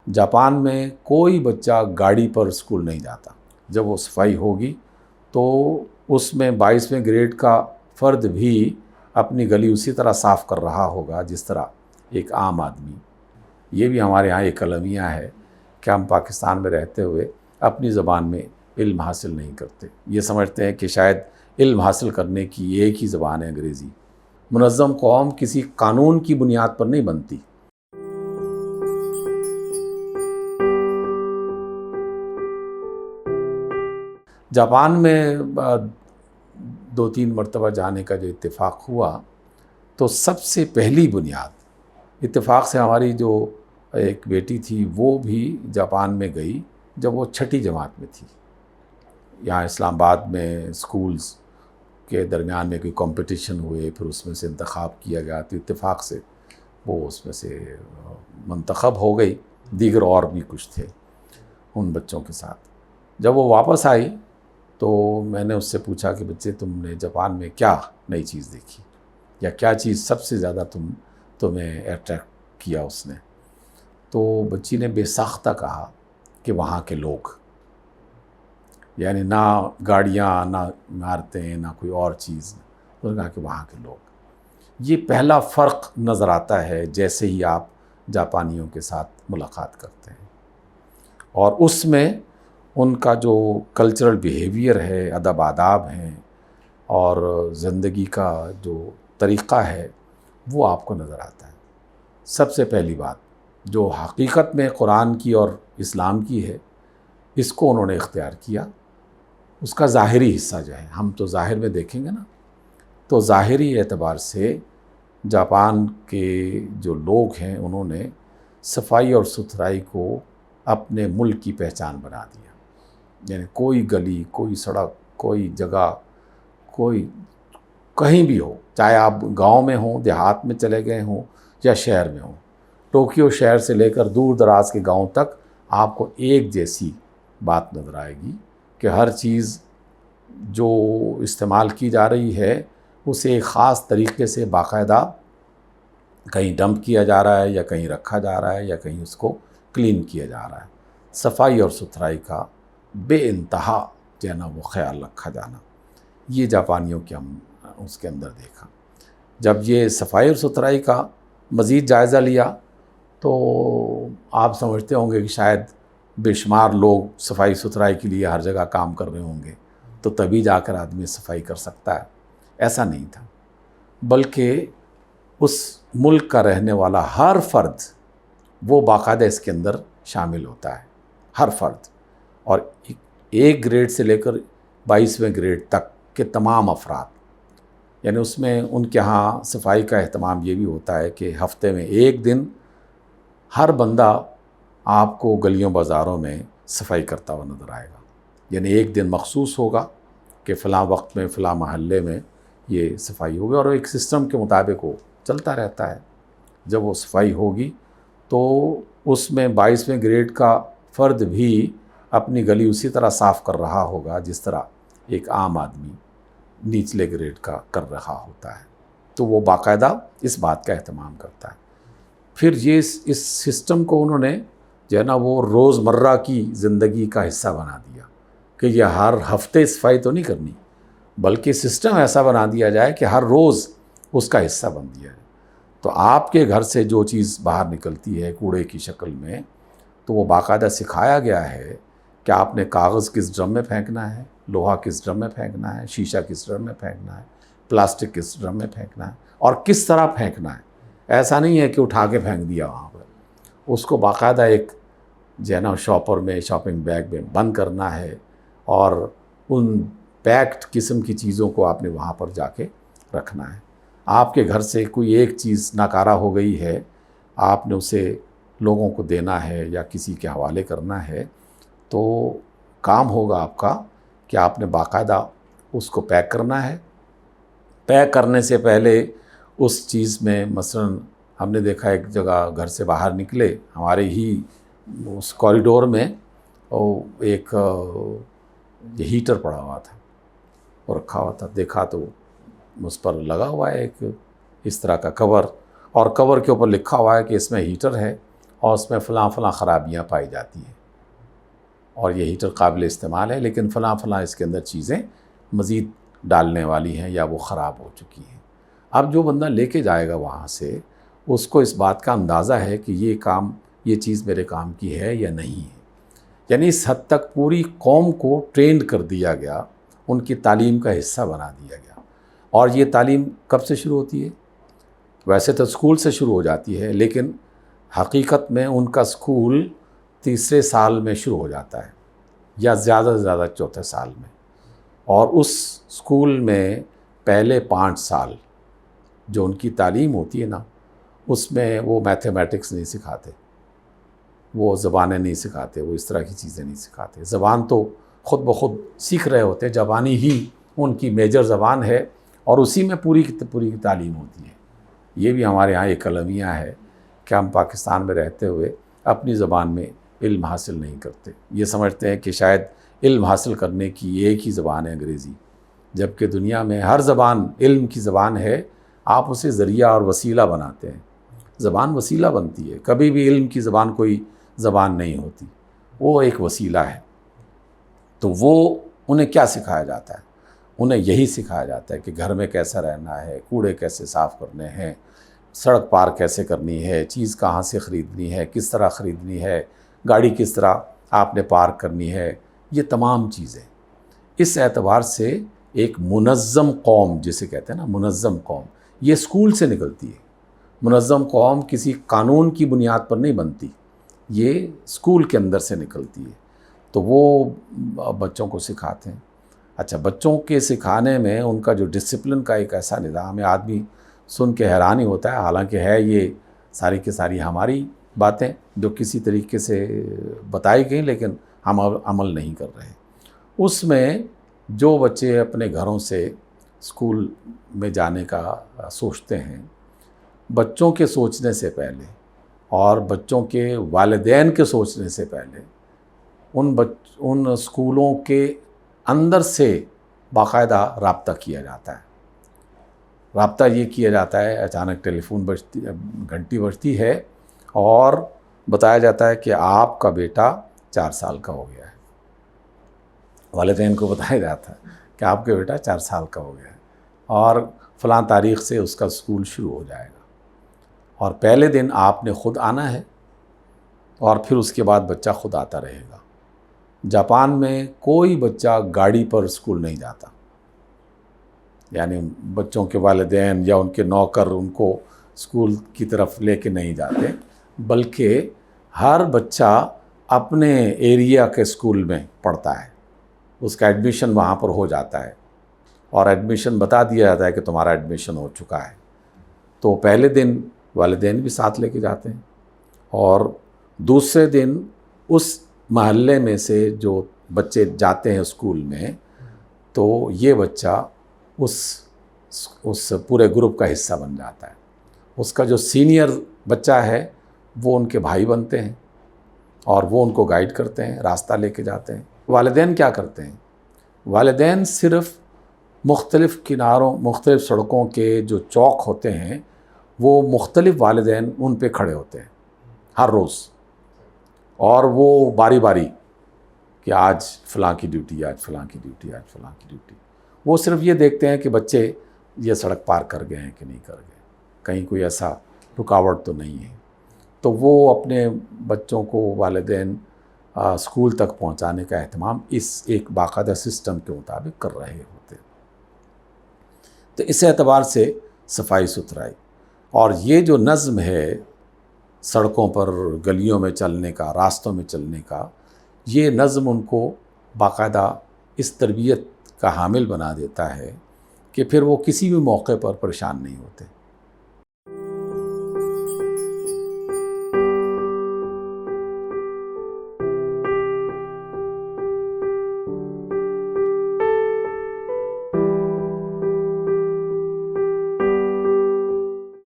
Japan میں کوئی بچہ گاڑی پر اسکول نہیں جاتا. جب وہ صفائی ہوگی تو اس میں 22ویں گریڈ کا فرد بھی اپنی گلی اسی طرح صاف کر رہا ہوگا جس طرح ایک عام آدمی. یہ بھی ہمارے یہاں ایک المیہ ہے کہ ہم پاکستان میں رہتے ہوئے اپنی زبان میں علم حاصل نہیں کرتے. یہ سمجھتے ہیں کہ شاید علم حاصل کرنے کی ایک ہی زبان ہے انگریزی. منظم قوم کسی قانون کی بنیاد پر نہیں بنتی. جاپان میں 2-3 مرتبہ جانے کا جو اتفاق ہوا تو سب سے پہلی بنیاد اتفاق سے ہماری جو ایک بیٹی تھی وہ بھی جاپان میں گئی جب وہ 6ٹھی جماعت میں تھی. یہاں اسلام آباد میں اسکولز کے درمیان میں کوئی کمپٹیشن ہوئے، پھر اس میں سے انتخاب کیا گیا تو اتفاق سے وہ اس میں سے منتخب ہو گئی. دیگر اور بھی کچھ تھے ان بچوں کے ساتھ. جب وہ واپس آئی تو میں نے اس سے پوچھا کہ بچے تم نے جاپان میں کیا نئی چیز دیکھی یا کیا چیز سب سے زیادہ تمہیں اٹریکٹ کیا اس نے. تو بچی نے بے ساختہ کہا کہ وہاں کے لوگ، یعنی نہ گاڑیاں، نہ عمارتیں، نہ کوئی اور چیز. انہوں نے کہا کہ وہاں کے لوگ. یہ پہلا فرق نظر آتا ہے جیسے ہی آپ جاپانیوں کے ساتھ ملاقات کرتے ہیں، اور اس میں ان کا جو کلچرل بیہیویئر ہے، ادب آداب ہیں اور زندگی کا جو طریقہ ہے وہ آپ کو نظر آتا ہے. سب سے پہلی بات جو حقیقت میں قرآن کی اور اسلام کی ہے، اس کو انہوں نے اختیار کیا. اس کا ظاہری حصہ جو ہے، ہم تو ظاہر میں دیکھیں گے نا، تو ظاہری اعتبار سے جاپان کے جو لوگ ہیں انہوں نے صفائی اور ستھرائی کو اپنے ملک کی پہچان بنا دیا. یعنی کوئی گلی، کوئی سڑک، کوئی جگہ، کوئی کہیں بھی ہو، چاہے آپ گاؤں میں ہوں، دیہات میں چلے گئے ہوں یا شہر میں ہوں، ٹوکیو شہر سے لے کر دور دراز کے گاؤں تک آپ کو ایک جیسی بات نظر آئے گی کہ ہر چیز جو استعمال کی جا رہی ہے اسے ایک خاص طریقے سے باقاعدہ کہیں ڈمپ کیا جا رہا ہے یا کہیں رکھا جا رہا ہے یا کہیں اس کو کلین کیا جا رہا ہے. صفائی اور ستھرائی کا بے انتہا جو ہے نا وہ خیال رکھا جانا، یہ جاپانیوں کے ہم اس کے اندر دیکھا. جب یہ صفائی اور ستھرائی کا مزید جائزہ لیا تو آپ سمجھتے ہوں گے کہ شاید بے شمار لوگ صفائی ستھرائی کے لیے ہر جگہ کام کر رہے ہوں گے تو تبھی جا کر آدمی صفائی کر سکتا ہے. ایسا نہیں تھا، بلکہ اس ملک کا رہنے والا ہر فرد وہ باقاعدہ اس کے اندر شامل ہوتا ہے، ہر فرد. اور 1 گریڈ سے لے کر 22ویں گریڈ تک کے تمام افراد، یعنی اس میں ان کے ہاں صفائی کا اہتمام یہ بھی ہوتا ہے کہ ہفتے میں 1 دن ہر بندہ آپ کو گلیوں بازاروں میں صفائی کرتا ہوا نظر آئے گا. یعنی 1 دن مخصوص ہوگا کہ فلاں وقت میں فلاں محلے میں یہ صفائی ہوگی، اور ایک سسٹم کے مطابق وہ چلتا رہتا ہے. جب وہ صفائی ہوگی تو اس میں 22ویں گریڈ کا فرد بھی اپنی گلی اسی طرح صاف کر رہا ہوگا جس طرح ایک عام آدمی نچلے گریڈ کا کر رہا ہوتا ہے. تو وہ باقاعدہ اس بات کا اہتمام کرتا ہے. پھر یہ اس سسٹم کو انہوں نے جو ہے نا وہ روزمرہ کی زندگی کا حصہ بنا دیا کہ یہ ہر ہفتے صفائی تو نہیں کرنی، بلکہ سسٹم ایسا بنا دیا جائے کہ ہر روز اس کا حصہ بن دیا جائے. تو آپ کے گھر سے جو چیز باہر نکلتی ہے کوڑے کی شکل میں، تو وہ باقاعدہ سکھایا گیا ہے کہ آپ نے کاغذ کس ڈرم میں پھینکنا ہے، لوہا کس ڈرم میں پھینکنا ہے، شیشہ کس ڈرم میں پھینکنا ہے، پلاسٹک کس ڈرم میں پھینکنا ہے اور کس طرح پھینکنا ہے. ایسا نہیں ہے کہ اٹھا کے پھینک دیا وہاں پر. اس کو باقاعدہ ایک جو ہے نا شاپر میں، شاپنگ بیگ میں بند کرنا ہے، اور ان پیکڈ قسم کی چیزوں کو آپ نے وہاں پر جا کے رکھنا ہے. آپ کے گھر سے کوئی ایک چیز ناکارہ ہو گئی ہے، آپ نے اسے لوگوں کو دینا ہے یا کسی کے حوالے کرنا ہے، تو کام ہوگا آپ کا کہ آپ نے باقاعدہ اس کو پیک کرنا ہے. پیک کرنے سے پہلے اس چیز میں مثلاً ہم نے دیکھا ایک جگہ گھر سے باہر نکلے، ہمارے ہی اس کوریڈور میں ایک ہیٹر پڑا ہوا تھا اور رکھا ہوا تھا. دیکھا تو اس پر لگا ہوا ہے ایک اس طرح کا کور، اور کور کے اوپر لکھا ہوا ہے کہ اس میں ہیٹر ہے اور اس میں فلاں فلاں خرابیاں پائی جاتی ہیں اور یہ ہیٹر قابل استعمال ہے، لیکن فلاں فلاں اس کے اندر چیزیں مزید ڈالنے والی ہیں یا وہ خراب ہو چکی ہیں۔ اب جو بندہ لے کے جائے گا وہاں سے، اس کو اس بات کا اندازہ ہے کہ یہ چیز میرے کام کی ہے یا نہیں ہے۔ یعنی اس حد تک پوری قوم کو ٹرینڈ کر دیا گیا، ان کی تعلیم کا حصہ بنا دیا گیا۔ اور یہ تعلیم کب سے شروع ہوتی ہے؟ ویسے تو اسکول سے شروع ہو جاتی ہے، لیکن حقیقت میں ان کا اسکول تیسرے سال میں شروع ہو جاتا ہے یا زیادہ سے زیادہ چوتھے سال میں۔ اور اس اسکول میں پہلے 5 سال جو ان کی تعلیم ہوتی ہے نا، اس میں وہ میتھمیٹکس نہیں سکھاتے، وہ زبانیں نہیں سکھاتے، وہ اس طرح کی چیزیں نہیں سکھاتے۔ زبان تو خود بخود سیکھ رہے ہوتے ہیں، زبانی ہی ان کی میجر زبان ہے اور اسی میں پوری کی تعلیم ہوتی ہے۔ یہ بھی ہمارے ہاں ایک المیہ ہے کہ ہم پاکستان میں رہتے ہوئے اپنی زبان میں علم حاصل نہیں کرتے، یہ سمجھتے ہیں کہ شاید علم حاصل کرنے کی ایک ہی زبان ہے انگریزی، جبکہ دنیا میں ہر زبان علم کی زبان ہے، آپ اسے ذریعہ اور وسیلہ بناتے ہیں۔ زبان وسیلہ بنتی ہے، کبھی بھی علم کی زبان کوئی زبان نہیں ہوتی، وہ ایک وسیلہ ہے۔ تو وہ انہیں کیا سکھایا جاتا ہے؟ انہیں یہی سکھایا جاتا ہے کہ گھر میں کیسا رہنا ہے، کوڑے کیسے صاف کرنے ہیں، سڑک پار کیسے کرنی ہے، چیز کہاں سے خریدنی ہے، کس طرح خریدنی ہے، گاڑی کس طرح آپ نے پارک کرنی ہے، یہ تمام چیزیں۔ اس اعتبار سے ایک منظم قوم جسے کہتے ہیں نا، منظم قوم، یہ اسکول سے نکلتی ہے۔ منظم قوم کسی قانون کی بنیاد پر نہیں بنتی، یہ اسکول کے اندر سے نکلتی ہے۔ تو وہ بچوں کو سکھاتے ہیں۔ اچھا، بچوں کے سکھانے میں ان کا جو ڈسپلن کا ایک ایسا نظام ہے، آدمی سن کے حیران ہی ہوتا ہے، حالانکہ ہے یہ ساری کی ساری ہماری باتیں جو کسی طریقے سے بتائی گئیں لیکن ہم عمل نہیں کر رہے۔ اس میں جو بچے اپنے گھروں سے اسکول میں جانے کا سوچتے ہیں، بچوں کے سوچنے سے پہلے اور بچوں کے والدین کے سوچنے سے پہلے ان اسکولوں کے اندر سے باقاعدہ رابطہ کیا جاتا ہے۔ رابطہ یہ کیا جاتا ہے، اچانک ٹیلی فون بجتی، گھنٹی بجتی ہے اور بتایا جاتا ہے کہ آپ کا بیٹا 4 سال کا ہو گیا ہے۔ والدین کو بتایا جاتا ہے کہ آپ کا بیٹا 4 سال کا ہو گیا ہے اور فلاں تاریخ سے اس کا اسکول شروع ہو جائے گا، اور پہلے دن آپ نے خود آنا ہے اور پھر اس کے بعد بچہ خود آتا رہے گا۔ جاپان میں کوئی بچہ گاڑی پر اسکول نہیں جاتا، یعنی بچوں کے والدین یا ان کے نوکر ان کو اسکول کی طرف لے کے نہیں جاتے، بلکہ ہر بچہ اپنے ایریا کے اسکول میں پڑھتا ہے، اس کا ایڈمیشن وہاں پر ہو جاتا ہے اور ایڈمیشن بتا دیا جاتا ہے کہ تمہارا ایڈمیشن ہو چکا ہے۔ تو پہلے دن والدین بھی ساتھ لے کے جاتے ہیں اور دوسرے دن اس محلے میں سے جو بچے جاتے ہیں اسکول میں، تو یہ بچہ اس پورے گروپ کا حصہ بن جاتا ہے۔ اس کا جو سینئر بچہ ہے وہ ان کے بھائی بنتے ہیں اور وہ ان کو گائیڈ کرتے ہیں، راستہ لے کے جاتے ہیں۔ والدین کیا کرتے ہیں؟ والدین صرف مختلف کناروں، مختلف سڑکوں کے جو چوک ہوتے ہیں، وہ مختلف والدین ان پہ کھڑے ہوتے ہیں ہر روز، اور وہ باری باری کہ آج فلاں کی ڈیوٹی، آج فلاں کی ڈیوٹی، آج فلاں کی ڈیوٹی۔ وہ صرف یہ دیکھتے ہیں کہ بچے یہ سڑک پار کر گئے ہیں کہ نہیں کر گئے، کہیں کوئی ایسا رکاوٹ تو نہیں ہے۔ تو وہ اپنے بچوں کو والدین اسکول تک پہنچانے کا اہتمام اس ایک باقاعدہ سسٹم کے مطابق کر رہے ہوتے ہیں۔ تو اس اعتبار سے صفائی ستھرائی اور یہ جو نظم ہے سڑکوں پر، گلیوں میں چلنے کا، راستوں میں چلنے کا، یہ نظم ان کو باقاعدہ اس تربیت کا حامل بنا دیتا ہے کہ پھر وہ کسی بھی موقع پر پریشان نہیں ہوتے۔